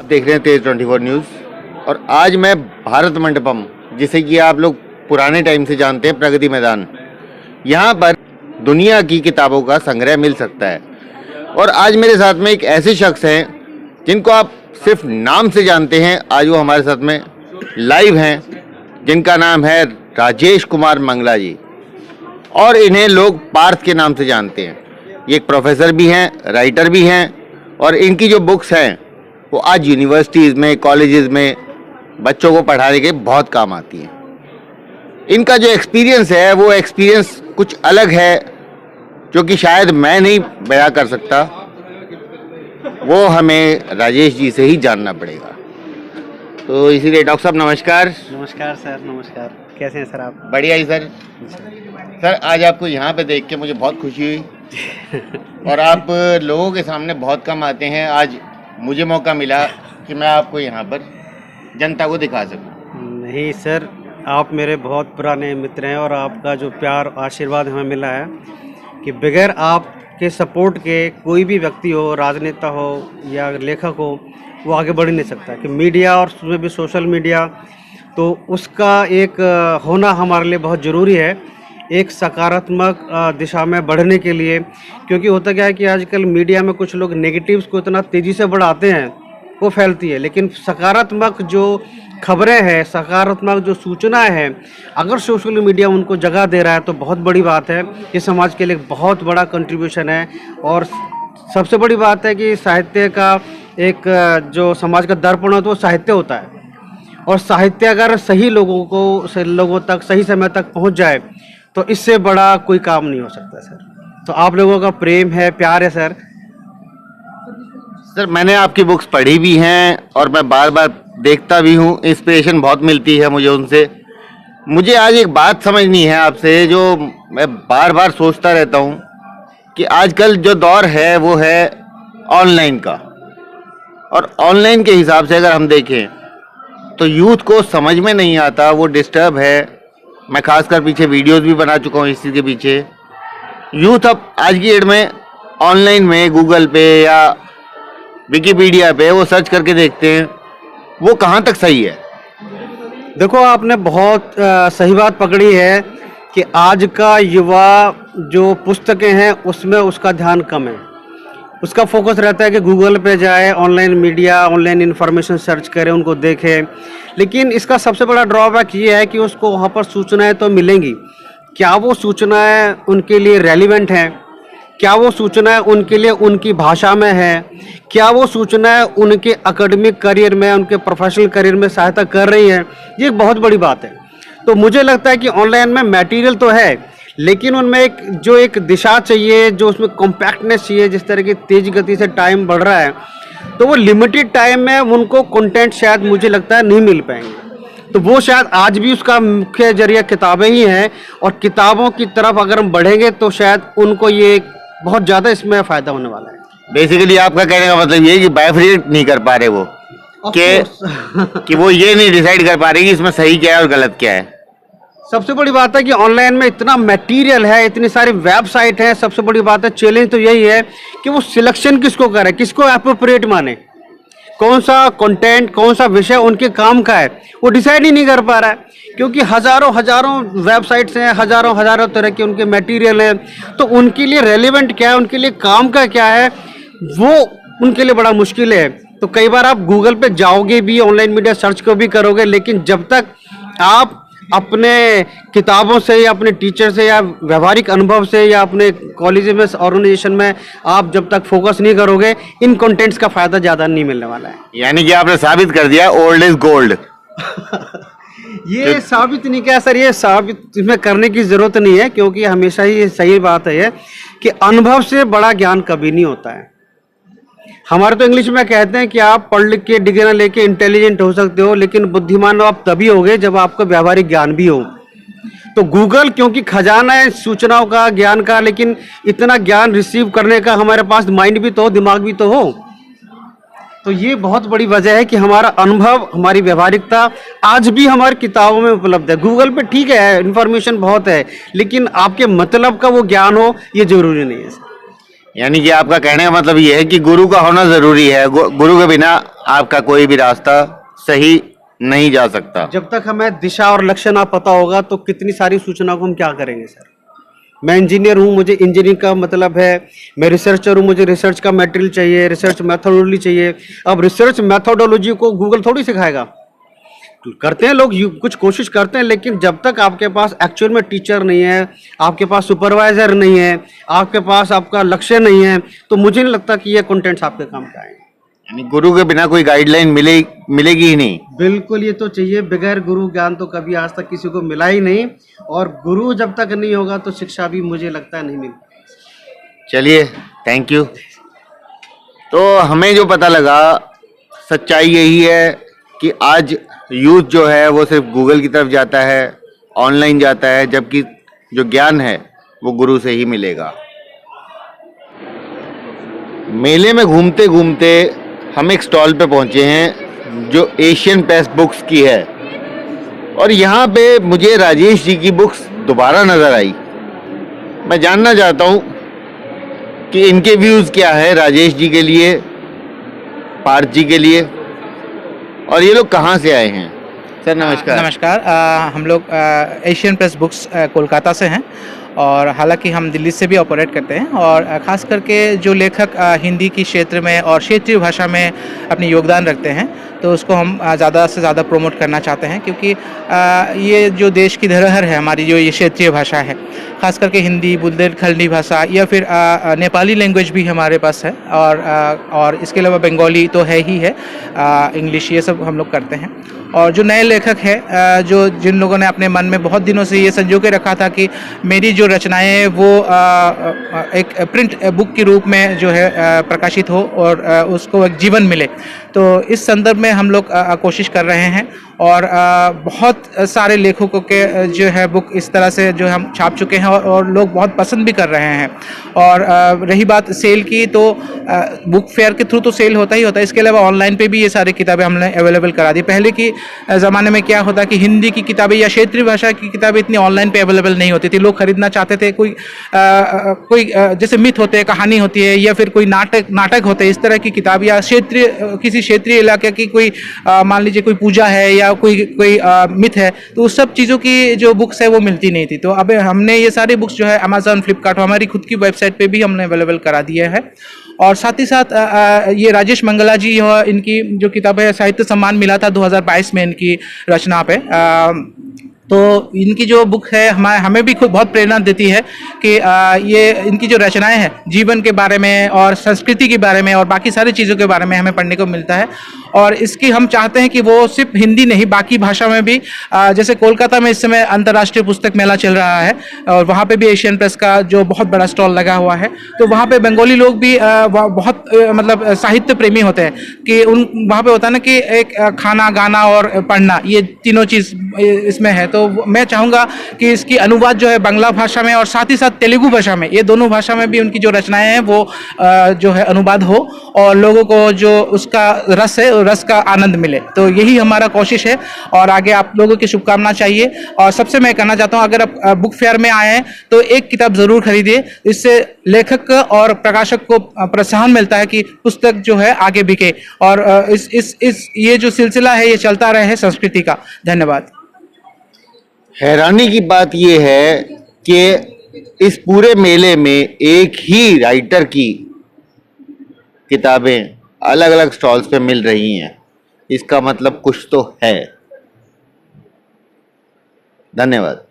देख रहे हैं तेज 24 न्यूज़ और आज मैं भारत मंडपम, जिसे कि आप लोग पुराने टाइम से जानते हैं, प्रगति मैदान, यहाँ पर दुनिया की किताबों का संग्रह मिल सकता है। और आज मेरे साथ में एक ऐसे शख्स हैं जिनको आप सिर्फ नाम से जानते हैं। आज वो हमारे साथ में लाइव हैं, जिनका नाम है राजेश कुमार मंगला जी, और इन्हें लोग पार्थ के नाम से जानते हैं। ये एक प्रोफेसर भी हैं, राइटर भी हैं, और इनकी जो बुक्स हैं वो आज यूनिवर्सिटीज़ में, कॉलेजेस में बच्चों को पढ़ाने के बहुत काम आती हैं। इनका जो एक्सपीरियंस है वो एक्सपीरियंस कुछ अलग है, जो कि शायद मैं नहीं बयां कर सकता। वो हमें राजेश जी से ही जानना पड़ेगा। तो इसीलिए डॉक्टर साहब नमस्कार। नमस्कार सर, नमस्कार। कैसे हैं सर आप? बढ़िया ही सर। सर आज आपको यहाँ पे देख के मुझे बहुत खुशी हुई और आप लोगों के सामने बहुत कम आते हैं। आज मुझे मौका मिला कि मैं आपको यहाँ पर जनता को दिखा सकूँ। नहीं सर, आप मेरे बहुत पुराने मित्र हैं और आपका जो प्यार आशीर्वाद हमें मिला है कि बगैर आपके सपोर्ट के कोई भी व्यक्ति हो, राजनेता हो या लेखक हो, वो आगे बढ़ ही नहीं सकता। कि मीडिया और उसमें भी सोशल मीडिया, तो उसका एक होना हमारे लिए बहुत ज़रूरी है, एक सकारात्मक दिशा में बढ़ने के लिए। क्योंकि होता क्या है कि आजकल मीडिया में कुछ लोग नेगेटिव्स को इतना तेज़ी से बढ़ाते हैं, वो फैलती है, लेकिन सकारात्मक जो खबरें हैं, सकारात्मक जो सूचनाएं हैं, अगर सोशल मीडिया उनको जगह दे रहा है तो बहुत बड़ी बात है। ये समाज के लिए बहुत बड़ा कंट्रीब्यूशन है। और सबसे बड़ी बात है कि साहित्य का एक जो समाज का दर्पण है तो वो साहित्य होता है, और साहित्य अगर सही लोगों तक सही समय तक पहुंच जाए तो इससे बड़ा कोई काम नहीं हो सकता सर। तो आप लोगों का प्रेम है, प्यार है सर। सर मैंने आपकी बुक्स पढ़ी भी हैं और मैं बार बार देखता भी हूँ, इंस्पिरेशन बहुत मिलती है मुझे उनसे। मुझे आज एक बात समझनी है आपसे, जो मैं बार बार सोचता रहता हूँ कि आजकल जो दौर है वो है ऑनलाइन का, और ऑनलाइन के हिसाब से अगर हम देखें तो यूथ को समझ में नहीं आता, वो डिस्टर्ब है। मैं खासकर पीछे वीडियोस भी बना चुका हूँ इस चीज़ के पीछे। यूथ अब आज की डेट में ऑनलाइन में गूगल पे या विकिपीडिया पे वो सर्च करके देखते हैं, वो कहाँ तक सही है? देखो, आपने बहुत सही बात पकड़ी है कि आज का युवा जो पुस्तकें हैं उसमें उसका ध्यान कम है। उसका फोकस रहता है कि गूगल पे जाए, online media, online information search करें, उनको देखें। लेकिन इसका सबसे बड़ा ड्रॉबैक ये है कि उसको वहाँ पर सूचनाएं तो मिलेंगी, क्या वो सूचनाएं उनके लिए रेलिवेंट हैं? क्या वो सूचनाएं उनके लिए उनकी भाषा में है? क्या वो सूचनाएं उनके एकेडमिक करियर में, उनके प्रोफेशनल करियर में सहायता कर रही हैं? ये एक बहुत बड़ी बात है। तो मुझे लगता है कि ऑनलाइन में मटेरियल तो है, लेकिन उनमें एक दिशा चाहिए, जो उसमें कॉम्पैक्टनेस चाहिए। जिस तरह की तेज गति से टाइम बढ़ रहा है, तो वो लिमिटेड टाइम में उनको कंटेंट शायद मुझे लगता है नहीं मिल पाएंगे। तो वो शायद आज भी उसका मुख्य जरिया किताबें ही हैं, और किताबों की तरफ अगर हम बढ़ेंगे तो शायद उनको ये बहुत ज़्यादा इसमें फ़ायदा होने वाला है। बेसिकली आपका कहने का मतलब ये है कि बाइफरेट नहीं कर पा रहे वो, कि वो ये नहीं डिसाइड कर पा रहे कि इसमें सही क्या है और गलत क्या है। सबसे बड़ी बात है कि ऑनलाइन में इतना मटेरियल है, इतनी सारी वेबसाइट है। सबसे बड़ी बात है, चैलेंज तो यही है कि वो सिलेक्शन किसको करे, किसको एप्रोप्रिएट माने, कौन सा कंटेंट, कौन सा विषय उनके काम का है, वो डिसाइड ही नहीं कर पा रहा है। क्योंकि हजारों वेबसाइट्स हैं, हजारों तरह के उनके मटेरियल हैं। तो उनके लिए रेलिवेंट क्या है, उनके लिए काम का क्या है, वो उनके लिए बड़ा मुश्किल है। तो कई बार आप गूगल पे जाओगे भी, ऑनलाइन मीडिया सर्च को भी करोगे, लेकिन जब तक आप अपने किताबों से या अपने टीचर से या व्यवहारिक अनुभव से या अपने कॉलेज में, ऑर्गेनाइजेशन में आप जब तक फोकस नहीं करोगे, इन कंटेंट्स का फायदा ज़्यादा नहीं मिलने वाला है। यानी कि आपने साबित कर दिया ओल्ड इज गोल्ड। ये साबित नहीं किया सर, ये साबित इसमें करने की ज़रूरत नहीं है, क्योंकि हमेशा ही सही बात है ये कि अनुभव से बड़ा ज्ञान कभी नहीं होता है। हमारे तो इंग्लिश में कहते हैं कि आप पढ़ लिख के डिग्री लेके इंटेलिजेंट हो सकते हो, लेकिन बुद्धिमान आप तभी होगे जब आपको व्यावहारिक ज्ञान भी हो। तो गूगल क्योंकि खजाना है सूचनाओं का, ज्ञान का, लेकिन इतना ज्ञान रिसीव करने का हमारे पास माइंड भी तो हो, दिमाग भी तो हो। तो ये बहुत बड़ी वजह है कि हमारा अनुभव, हमारी व्यवहारिकता आज भी हमारी किताबों में उपलब्ध है। गूगल पे ठीक है, इन्फॉर्मेशन बहुत है, लेकिन आपके मतलब का वो ज्ञान हो, ये जरूरी नहीं है। यानी कि आपका कहने का मतलब ये है कि गुरु का होना जरूरी है, गुरु के बिना आपका कोई भी रास्ता सही नहीं जा सकता। जब तक हमें दिशा और लक्ष्य ना पता होगा तो कितनी सारी सूचनाओं को हम क्या करेंगे सर। मैं इंजीनियर हूँ, मुझे इंजीनियरिंग का मतलब है, मैं रिसर्चर हूँ, मुझे रिसर्च का मटेरियल चाहिए, रिसर्च मैथोडोलॉजी चाहिए। अब रिसर्च मैथोडोलॉजी को गूगल थोड़ी सिखाएगा। करते हैं लोग, कुछ कोशिश करते हैं, लेकिन जब तक आपके पास एक्चुअल में टीचर नहीं है, आपके पास सुपरवाइजर नहीं है, आपके पास आपका लक्ष्य नहीं है, तो मुझे नहीं लगता कि ये कंटेंट्स आपके काम का आएंगे। यानी गुरु के बिना कोई गाइडलाइन मिलेगी ही नहीं। बिल्कुल, ये तो चाहिए। बगैर गुरु ज्ञान तो कभी आज तक किसी को मिला ही नहीं, और गुरु जब तक नहीं होगा तो शिक्षा भी मुझे लगता है नहीं मिल। चलिए, थैंक यू। तो हमें जो पता लगा, सच्चाई यही है कि आज यूथ जो है वो सिर्फ गूगल की तरफ जाता है, ऑनलाइन जाता है, जबकि जो ज्ञान है वो गुरु से ही मिलेगा। मेले में घूमते घूमते हम एक स्टॉल पे पहुंचे हैं जो एशियन प्रेस बुक्स की है, और यहाँ पे मुझे राजेश जी की बुक्स दोबारा नज़र आई। मैं जानना चाहता हूँ कि इनके व्यूज़ क्या है राजेश जी के लिए, पार्थ जी के लिए, और ये लोग कहाँ से आए हैं। सर नमस्कार। नमस्कार। हम लोग एशियन प्रेस बुक्स कोलकाता से हैं, और हालांकि हम दिल्ली से भी ऑपरेट करते हैं, और ख़ास करके जो लेखक हिंदी की क्षेत्र में और क्षेत्रीय भाषा में अपनी योगदान रखते हैं, तो उसको हम ज़्यादा से ज़्यादा प्रमोट करना चाहते हैं, क्योंकि ये जो देश की धरोहर है हमारी, जो ये क्षेत्रीय भाषा है, ख़ास करके हिंदी, बुंदेलखंडी भाषा, या फिर नेपाली लैंग्वेज भी हमारे पास है, और इसके अलावा बंगाली तो है ही है, इंग्लिश, ये सब हम लोग करते हैं। और जो नए लेखक हैं, जो जिन लोगों ने अपने मन में बहुत दिनों से ये संजो के रखा था कि मेरी जो रचनाएं हैं वो एक प्रिंट बुक के रूप में जो है प्रकाशित हो, और उसको एक जीवन मिले, तो इस संदर्भ में हम लोग कोशिश कर रहे हैं। और बहुत सारे लेखकों के जो है बुक इस तरह से जो हम छाप चुके हैं, और लोग बहुत पसंद भी कर रहे हैं। और रही बात सेल की, तो बुक फेयर के थ्रू तो सेल होता ही होता है, इसके अलावा ऑनलाइन पे भी ये सारी किताबें हमने अवेलेबल करा दी। पहले की ज़माने में क्या होता कि हिंदी की किताबें या क्षेत्रीय भाषा की किताबें इतनी ऑनलाइन पे अवेलेबल नहीं होती थी। लोग खरीदना चाहते थे, कोई जैसे मिथ होते हैं, कहानी होती है, या फिर कोई नाटक होते हैं, इस तरह की किताब, या किसी क्षेत्रीय इलाके की कोई मान लीजिए कोई पूजा है या कोई मिथ है, तो उस सब चीज़ों की जो बुक्स है वो मिलती नहीं थी। तो अब हमने ये सारी बुक्स जो है अमेज़ॉन, फ्लिपकार्ट, हमारी खुद की वेबसाइट पे भी हमने अवेलेबल करा दिया है। और साथ ही साथ ये राजेश मंगला जी, इनकी जो किताब है, साहित्य सम्मान मिला था 2022 में इनकी रचना पे। तो इनकी जो बुक है हमें भी खुद बहुत प्रेरणा देती है कि ये इनकी जो रचनाएं हैं जीवन के बारे में और संस्कृति के बारे में और बाकी सारी चीज़ों के बारे में हमें पढ़ने को मिलता है। और इसकी हम चाहते हैं कि वो सिर्फ हिंदी नहीं, बाकी भाषा में भी, जैसे कोलकाता में इस समय अंतर्राष्ट्रीय पुस्तक मेला चल रहा है, और वहाँ पे भी एशियन प्रेस का जो बहुत बड़ा स्टॉल लगा हुआ है, तो वहाँ पे बंगाली लोग भी बहुत मतलब साहित्य प्रेमी होते हैं कि वहाँ पे होता है ना कि एक खाना, गाना और पढ़ना, ये तीनों चीज़ इसमें है। तो मैं चाहूँगा कि इसकी अनुवाद जो है बांग्ला भाषा में और साथ ही साथ तेलुगु भाषा में, ये दोनों भाषा में भी उनकी जो रचनाएं हैं वो जो है अनुवाद हो, और लोगों को जो उसका रस है, रस का आनंद मिले। तो यही हमारा कोशिश है, और आगे आप लोगों की शुभकामना चाहिए। और सबसे मैं कहना चाहता हूँ, अगर आप बुक फेयर में आए हैं तो एक किताब ज़रूर खरीदिए, इससे लेखक और प्रकाशक को प्रोत्साहन मिलता है कि पुस्तक जो है आगे बिके, और इस ये जो सिलसिला है ये चलता रहे संस्कृति का। धन्यवाद। हैरानी की बात यह है कि इस पूरे मेले में एक ही राइटर की किताबें अलग अलग स्टॉल्स पे मिल रही हैं। इसका मतलब कुछ तो है। धन्यवाद।